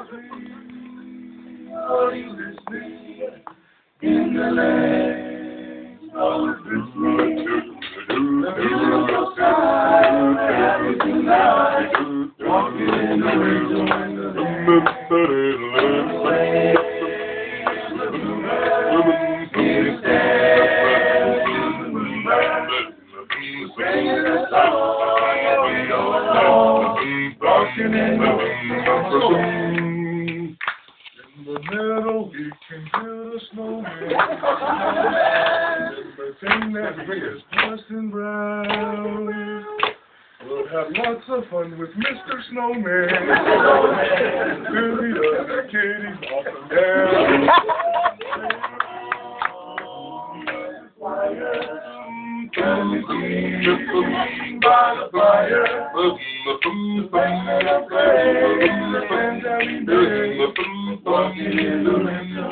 Are you listening? In the lane, always listening. The beautiful side, everything nice. Walking in the winter, singing a song, and we don't know. Walking in the winter. In the meadow, we can build a snowman. Pretend that is Parson Brown. We'll have lots of fun with Mr. Snowman. Till the other kitties off and down. By the fire, walking in the winter.